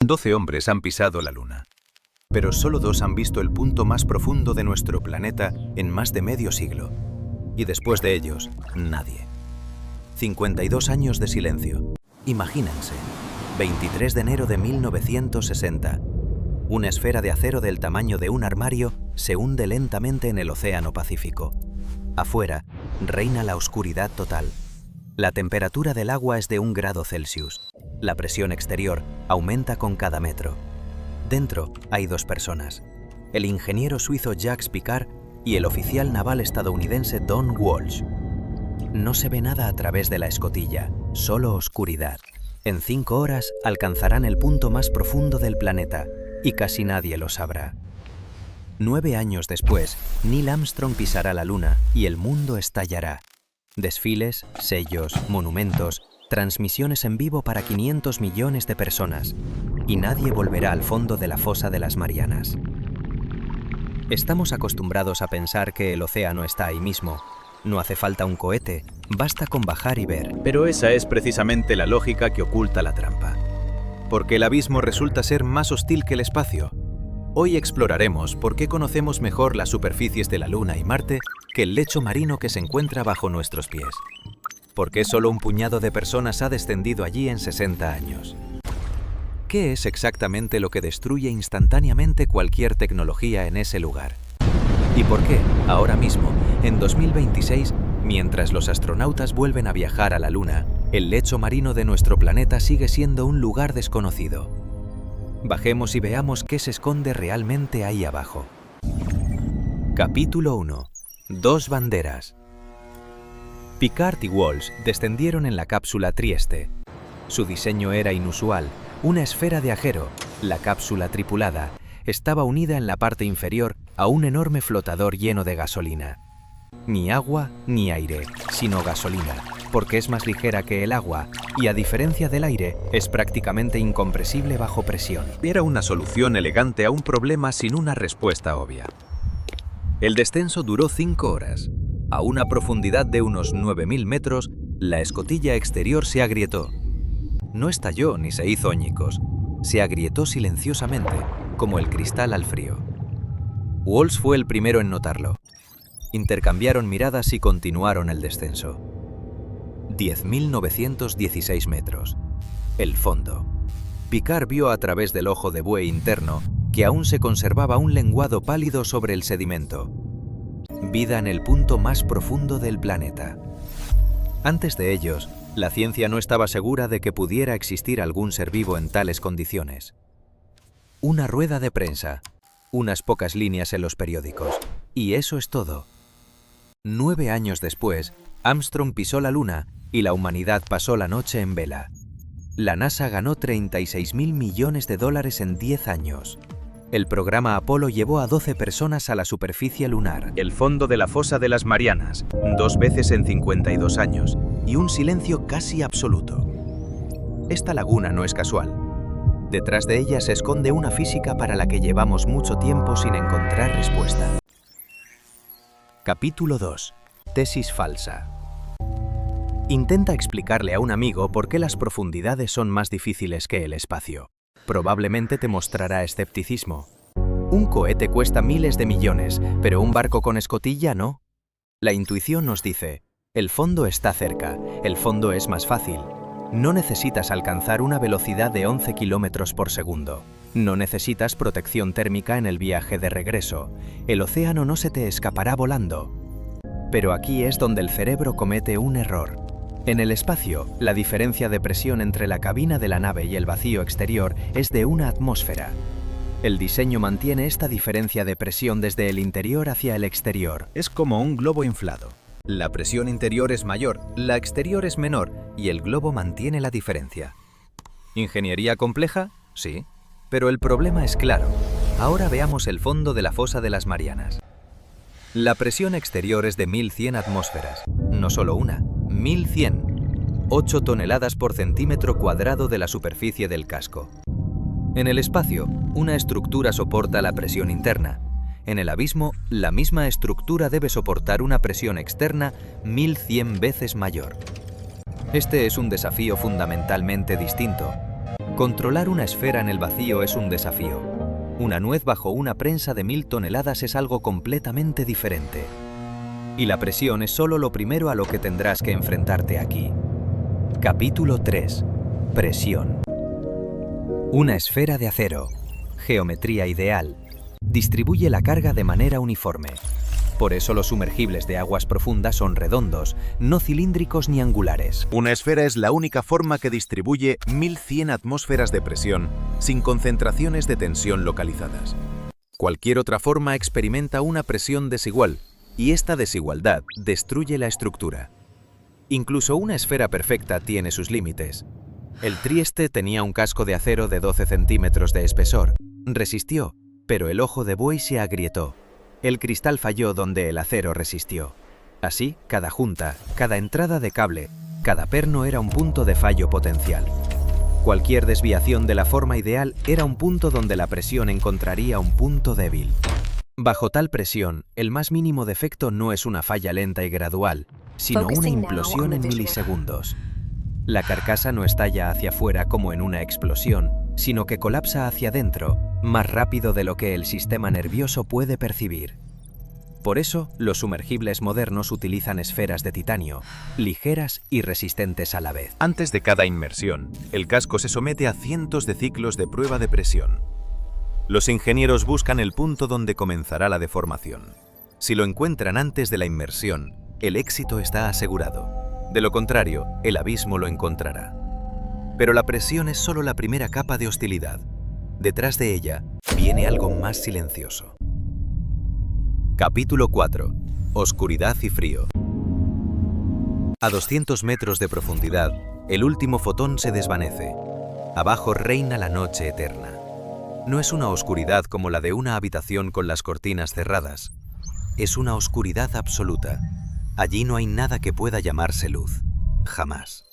12 hombres han pisado la Luna, pero solo 2 han visto el punto más profundo de nuestro planeta en más de medio siglo. Y después de ellos, nadie. 52 años de silencio. Imagínense, 23 de enero de 1960. Una esfera de acero del tamaño de un armario se hunde lentamente en el Océano Pacífico. Afuera, reina la oscuridad total. La temperatura del agua es de 1 grado Celsius. La presión exterior aumenta con cada metro. Dentro hay 2 personas, el ingeniero suizo Jacques Piccard y el oficial naval estadounidense Don Walsh. No se ve nada a través de la escotilla, solo oscuridad. En 5 horas alcanzarán el punto más profundo del planeta y casi nadie lo sabrá. 9 años después, Neil Armstrong pisará la Luna y el mundo estallará. Desfiles, sellos, monumentos, transmisiones en vivo para 500 millones de personas, y nadie volverá al fondo de la fosa de las Marianas. Estamos acostumbrados a pensar que el océano está ahí mismo. No hace falta un cohete, basta con bajar y ver. Pero esa es precisamente la lógica que oculta la trampa. Porque el abismo resulta ser más hostil que el espacio. Hoy exploraremos por qué conocemos mejor las superficies de la Luna y Marte que el lecho marino que se encuentra bajo nuestros pies. ¿Por qué solo un puñado de personas ha descendido allí en 60 años? ¿Qué es exactamente lo que destruye instantáneamente cualquier tecnología en ese lugar? ¿Y por qué, ahora mismo, en 2026, mientras los astronautas vuelven a viajar a la Luna, el lecho marino de nuestro planeta sigue siendo un lugar desconocido? Bajemos y veamos qué se esconde realmente ahí abajo. Capítulo 1. 2 banderas. Piccard y Walsh descendieron en la cápsula Trieste. Su diseño era inusual, una esfera de acero. La cápsula tripulada estaba unida en la parte inferior a un enorme flotador lleno de gasolina. Ni agua ni aire, sino gasolina, porque es más ligera que el agua y, a diferencia del aire, es prácticamente incompresible bajo presión. Era una solución elegante a un problema sin una respuesta obvia. El descenso duró 5 horas. A una profundidad de unos 9.000 metros, la escotilla exterior se agrietó. No estalló ni se hizo añicos. Se agrietó silenciosamente, como el cristal al frío. Walsh fue el primero en notarlo. Intercambiaron miradas y continuaron el descenso. 10.916 metros. El fondo. Piccard vio a través del ojo de buey interno que aún se conservaba un lenguado pálido sobre el sedimento. Vida en el punto más profundo del planeta. Antes de ellos, la ciencia no estaba segura de que pudiera existir algún ser vivo en tales condiciones. Una rueda de prensa, unas pocas líneas en los periódicos, y eso es todo. 9 años después, Armstrong pisó la Luna y la humanidad pasó la noche en vela. La NASA ganó $36.000 millones en 10 años. El programa Apolo llevó a 12 personas a la superficie lunar. El fondo de la fosa de las Marianas, 2 veces en 52 años, y un silencio casi absoluto. Esta laguna no es casual. Detrás de ella se esconde una física para la que llevamos mucho tiempo sin encontrar respuesta. Capítulo 2. Tesis falsa. Intenta explicarle a un amigo por qué las profundidades son más difíciles que el espacio. Probablemente te mostrará escepticismo. Un cohete cuesta miles de millones, pero un barco con escotilla no. La intuición nos dice, el fondo está cerca, el fondo es más fácil. No necesitas alcanzar una velocidad de 11 kilómetros por segundo. No necesitas protección térmica en el viaje de regreso. El océano no se te escapará volando. Pero aquí es donde el cerebro comete un error. En el espacio, la diferencia de presión entre la cabina de la nave y el vacío exterior es de 1 atmósfera. El diseño mantiene esta diferencia de presión desde el interior hacia el exterior. Es como un globo inflado. La presión interior es mayor, la exterior es menor y el globo mantiene la diferencia. ¿Ingeniería compleja? Sí. Pero el problema es claro. Ahora veamos el fondo de la fosa de las Marianas. La presión exterior es de 1.100 atmósferas. No solo una, 1.100. 8 toneladas por centímetro cuadrado de la superficie del casco. En el espacio, una estructura soporta la presión interna. En el abismo, la misma estructura debe soportar una presión externa 1.100 veces mayor. Este es un desafío fundamentalmente distinto. Controlar una esfera en el vacío es un desafío. Una nuez bajo una prensa de 1000 toneladas es algo completamente diferente. Y la presión es solo lo primero a lo que tendrás que enfrentarte aquí. Capítulo 3. Presión. Una esfera de acero. Geometría ideal. Distribuye la carga de manera uniforme. Por eso los sumergibles de aguas profundas son redondos, no cilíndricos ni angulares. Una esfera es la única forma que distribuye 1100 atmósferas de presión sin concentraciones de tensión localizadas. Cualquier otra forma experimenta una presión desigual, y esta desigualdad destruye la estructura. Incluso una esfera perfecta tiene sus límites. El Trieste tenía un casco de acero de 12 centímetros de espesor. Resistió, pero el ojo de buey se agrietó. El cristal falló donde el acero resistió. Así, cada junta, cada entrada de cable, cada perno era un punto de fallo potencial. Cualquier desviación de la forma ideal era un punto donde la presión encontraría un punto débil. Bajo tal presión, el más mínimo defecto no es una falla lenta y gradual, sino una implosión en milisegundos. La carcasa no estalla hacia afuera como en una explosión, sino que colapsa hacia adentro, más rápido de lo que el sistema nervioso puede percibir. Por eso, los sumergibles modernos utilizan esferas de titanio, ligeras y resistentes a la vez. Antes de cada inmersión, el casco se somete a cientos de ciclos de prueba de presión. Los ingenieros buscan el punto donde comenzará la deformación. Si lo encuentran antes de la inmersión, el éxito está asegurado. De lo contrario, el abismo lo encontrará. Pero la presión es solo la primera capa de hostilidad. Detrás de ella viene algo más silencioso. Capítulo 4. Oscuridad y frío. A 200 metros de profundidad, el último fotón se desvanece. Abajo reina la noche eterna. No es una oscuridad como la de una habitación con las cortinas cerradas. Es una oscuridad absoluta. Allí no hay nada que pueda llamarse luz. Jamás.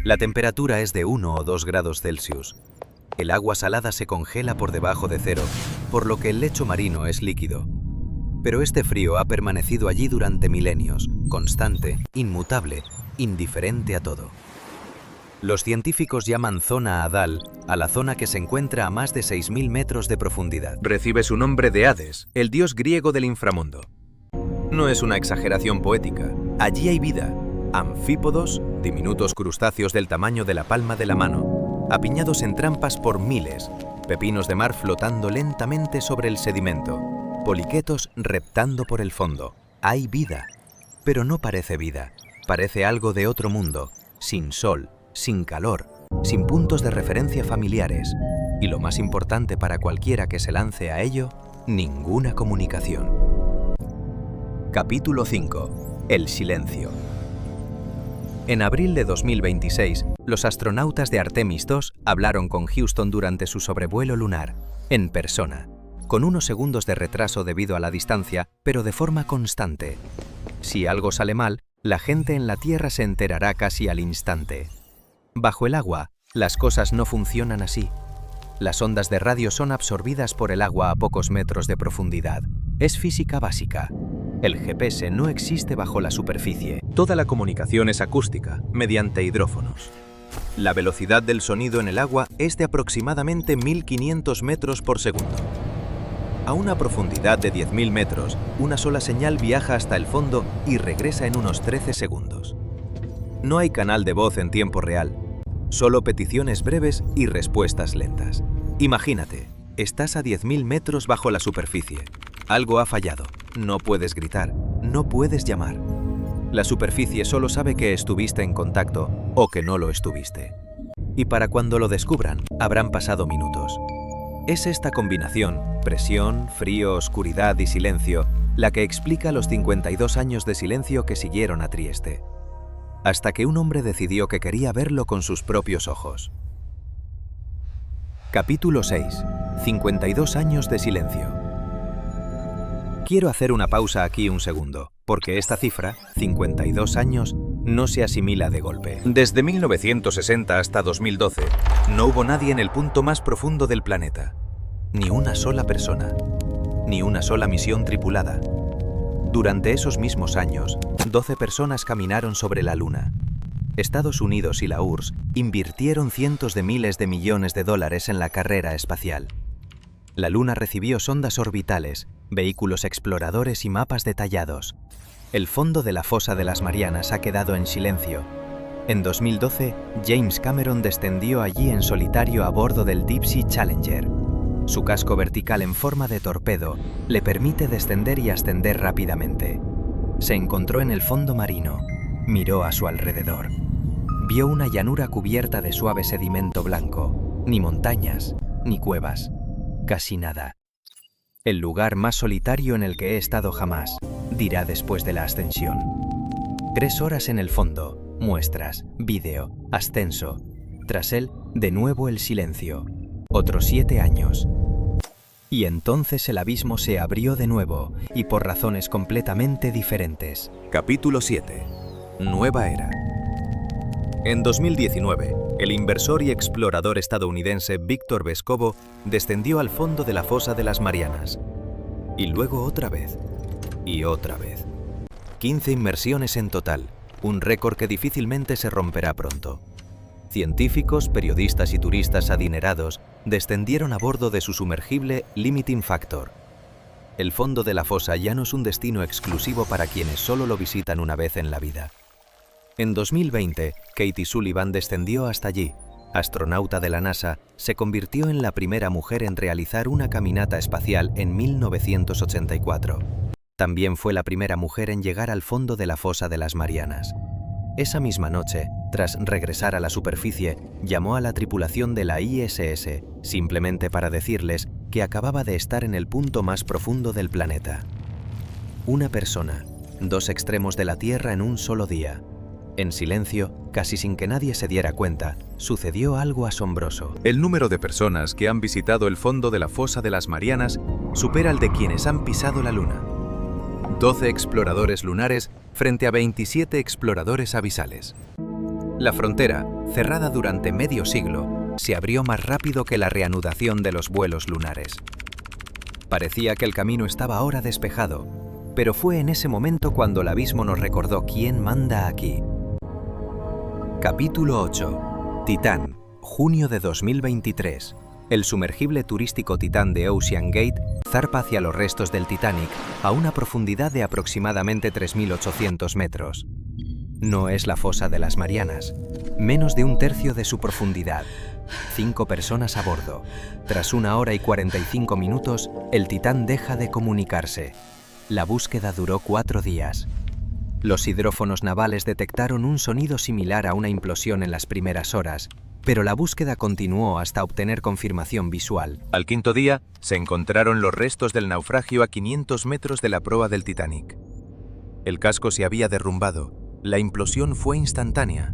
La temperatura es de 1 o 2 grados Celsius. El agua salada se congela por debajo de cero, por lo que el lecho marino es líquido. Pero este frío ha permanecido allí durante milenios, constante, inmutable, indiferente a todo. Los científicos llaman zona Hadal a la zona que se encuentra a más de 6000 metros de profundidad. Recibe su nombre de Hades, el dios griego del inframundo. No es una exageración poética. Allí hay vida. Anfípodos, diminutos crustáceos del tamaño de la palma de la mano, apiñados en trampas por miles, pepinos de mar flotando lentamente sobre el sedimento, poliquetos reptando por el fondo. Hay vida, pero no parece vida. Parece algo de otro mundo, sin sol, sin calor, sin puntos de referencia familiares, y lo más importante para cualquiera que se lance a ello, ninguna comunicación. Capítulo 5. El silencio. En abril de 2026, los astronautas de Artemis II hablaron con Houston durante su sobrevuelo lunar, en persona, con unos segundos de retraso debido a la distancia, pero de forma constante. Si algo sale mal, la gente en la Tierra se enterará casi al instante. Bajo el agua, las cosas no funcionan así. Las ondas de radio son absorbidas por el agua a pocos metros de profundidad. Es física básica. El GPS no existe bajo la superficie. Toda la comunicación es acústica, mediante hidrófonos. La velocidad del sonido en el agua es de aproximadamente 1500 metros por segundo. A una profundidad de 10.000 metros, una sola señal viaja hasta el fondo y regresa en unos 13 segundos. No hay canal de voz en tiempo real, solo peticiones breves y respuestas lentas. Imagínate, estás a 10.000 metros bajo la superficie. Algo ha fallado. No puedes gritar, no puedes llamar. La superficie solo sabe que estuviste en contacto o que no lo estuviste. Y para cuando lo descubran, habrán pasado minutos. Es esta combinación, presión, frío, oscuridad y silencio, la que explica los 52 años de silencio que siguieron a Trieste. Hasta que un hombre decidió que quería verlo con sus propios ojos. Capítulo 6. 52 años de silencio. Quiero hacer una pausa aquí un segundo, porque esta cifra, 52 años, no se asimila de golpe. Desde 1960 hasta 2012, no hubo nadie en el punto más profundo del planeta. Ni una sola persona, ni una sola misión tripulada. Durante esos mismos años, 12 personas caminaron sobre la Luna. Estados Unidos y la URSS invirtieron cientos de miles de millones de dólares en la carrera espacial. La Luna recibió sondas orbitales, vehículos exploradores y mapas detallados. El fondo de la fosa de las Marianas ha quedado en silencio. En 2012, James Cameron descendió allí en solitario a bordo del Deep Sea Challenger. Su casco vertical en forma de torpedo le permite descender y ascender rápidamente. Se encontró en el fondo marino, miró a su alrededor. Vio una llanura cubierta de suave sedimento blanco, ni montañas, ni cuevas, casi nada. El lugar más solitario en el que he estado jamás, dirá después de la ascensión. 3 horas en el fondo, muestras, vídeo, ascenso. Tras él, de nuevo el silencio. Otros 7 años. Y entonces el abismo se abrió de nuevo, y por razones completamente diferentes. Capítulo 7. Nueva era. En 2019, el inversor y explorador estadounidense Víctor Vescovo descendió al fondo de la fosa de las Marianas. Y luego otra vez. Y otra vez. 15 inmersiones en total, un récord que difícilmente se romperá pronto. Científicos, periodistas y turistas adinerados descendieron a bordo de su sumergible Limiting Factor. El fondo de la fosa ya no es un destino exclusivo para quienes solo lo visitan una vez en la vida. En 2020, Katie Sullivan descendió hasta allí. Astronauta de la NASA, se convirtió en la primera mujer en realizar una caminata espacial en 1984. También fue la primera mujer en llegar al fondo de la fosa de las Marianas. Esa misma noche, tras regresar a la superficie, llamó a la tripulación de la ISS, simplemente para decirles que acababa de estar en el punto más profundo del planeta. Una persona, 2 extremos de la Tierra en un solo día. En silencio, casi sin que nadie se diera cuenta, sucedió algo asombroso. El número de personas que han visitado el fondo de la fosa de las Marianas supera el de quienes han pisado la Luna. 12 exploradores lunares frente a 27 exploradores abisales. La frontera, cerrada durante medio siglo, se abrió más rápido que la reanudación de los vuelos lunares. Parecía que el camino estaba ahora despejado, pero fue en ese momento cuando el abismo nos recordó quién manda aquí. Capítulo 8. Titán, junio de 2023. El sumergible turístico Titán de Ocean Gate zarpa hacia los restos del Titanic a una profundidad de aproximadamente 3.800 metros. No es la fosa de las Marianas, menos de un tercio de su profundidad. 5 personas a bordo. Tras 1 hora y 45 minutos, el Titán deja de comunicarse. La búsqueda duró 4 días. Los hidrófonos navales detectaron un sonido similar a una implosión en las primeras horas, pero la búsqueda continuó hasta obtener confirmación visual. Al 5.º día, se encontraron los restos del naufragio a 500 metros de la proa del Titanic. El casco se había derrumbado. La implosión fue instantánea.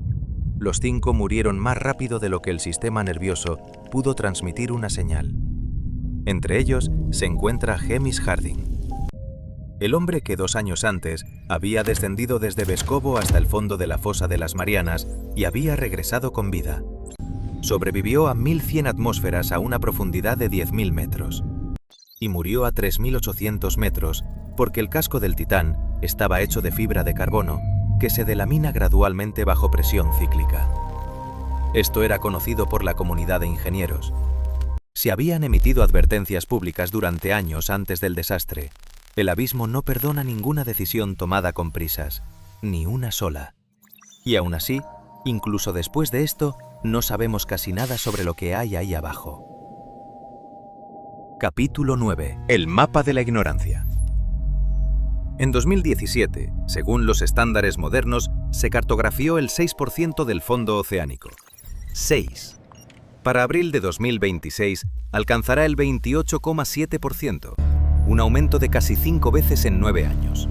Los 5 murieron más rápido de lo que el sistema nervioso pudo transmitir una señal. Entre ellos se encuentra Hamish Harding, el hombre que 2 años antes había descendido desde Vescovo hasta el fondo de la fosa de las Marianas y había regresado con vida. Sobrevivió a 1.100 atmósferas a una profundidad de 10.000 metros. Y murió a 3.800 metros porque el casco del Titán estaba hecho de fibra de carbono que se delamina gradualmente bajo presión cíclica. Esto era conocido por la comunidad de ingenieros. Se habían emitido advertencias públicas durante años antes del desastre. El abismo no perdona ninguna decisión tomada con prisas, ni una sola. Y aún así, incluso después de esto, no sabemos casi nada sobre lo que hay ahí abajo. Capítulo 9. El mapa de la ignorancia. En 2017, según los estándares modernos, se cartografió el 6% del fondo oceánico. 6. Para abril de 2026, alcanzará el 28,7%. Un aumento de casi 5 veces en 9 años.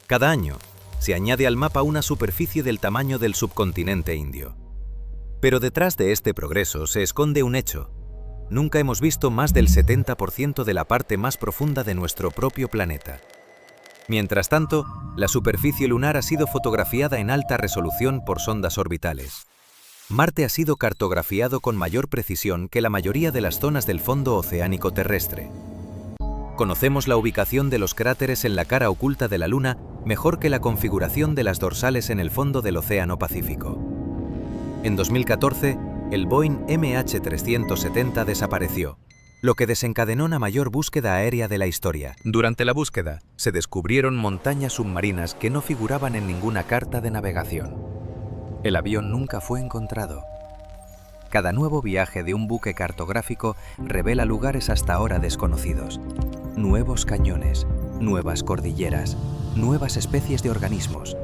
Cada año, se añade al mapa una superficie del tamaño del subcontinente indio. Pero detrás de este progreso se esconde un hecho. Nunca hemos visto más del 70% de la parte más profunda de nuestro propio planeta. Mientras tanto, la superficie lunar ha sido fotografiada en alta resolución por sondas orbitales. Marte ha sido cartografiado con mayor precisión que la mayoría de las zonas del fondo oceánico terrestre. Conocemos la ubicación de los cráteres en la cara oculta de la Luna mejor que la configuración de las dorsales en el fondo del Océano Pacífico. En 2014, el Boeing MH370 desapareció, lo que desencadenó una mayor búsqueda aérea de la historia. Durante la búsqueda, se descubrieron montañas submarinas que no figuraban en ninguna carta de navegación. El avión nunca fue encontrado. Cada nuevo viaje de un buque cartográfico revela lugares hasta ahora desconocidos. Nuevos cañones, nuevas cordilleras, nuevas especies de organismos.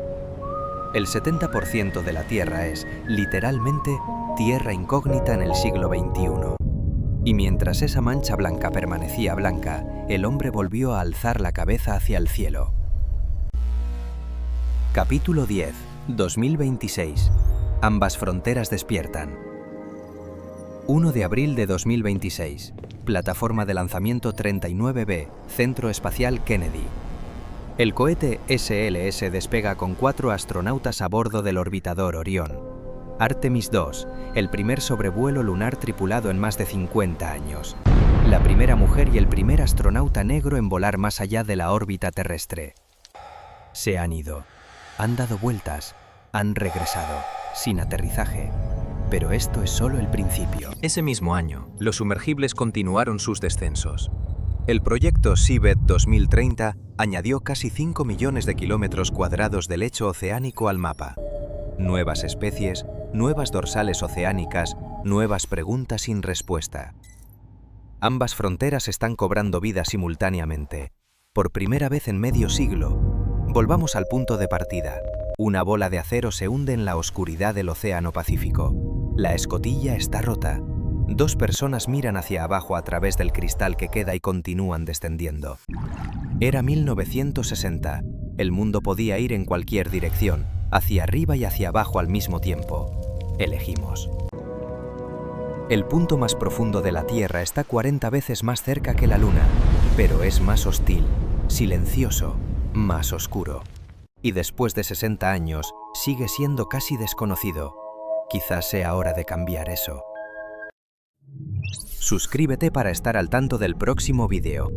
El 70% de la Tierra es, literalmente, tierra incógnita en el siglo XXI. Y mientras esa mancha blanca permanecía blanca, el hombre volvió a alzar la cabeza hacia el cielo. Capítulo 10. 2026. Ambas fronteras despiertan. 1 de abril de 2026. Plataforma de lanzamiento 39B, Centro Espacial Kennedy. El cohete SLS despega con 4 astronautas a bordo del orbitador Orión. Artemis II, el primer sobrevuelo lunar tripulado en más de 50 años. La primera mujer y el primer astronauta negro en volar más allá de la órbita terrestre. Se han ido, han dado vueltas, han regresado, sin aterrizaje. Pero esto es solo el principio. Ese mismo año, los sumergibles continuaron sus descensos. El proyecto Seabed 2030 añadió casi 5 millones de kilómetros cuadrados de lecho oceánico al mapa. Nuevas especies, nuevas dorsales oceánicas, nuevas preguntas sin respuesta. Ambas fronteras están cobrando vida simultáneamente. Por primera vez en medio siglo. Volvamos al punto de partida. Una bola de acero se hunde en la oscuridad del Océano Pacífico. La escotilla está rota. 2 personas miran hacia abajo a través del cristal que queda y continúan descendiendo. Era 1960. El mundo podía ir en cualquier dirección, hacia arriba y hacia abajo al mismo tiempo. Elegimos. El punto más profundo de la Tierra está 40 veces más cerca que la Luna, pero es más hostil, silencioso, más oscuro. Y después de 60 años, sigue siendo casi desconocido. Quizás sea hora de cambiar eso. Suscríbete para estar al tanto del próximo vídeo.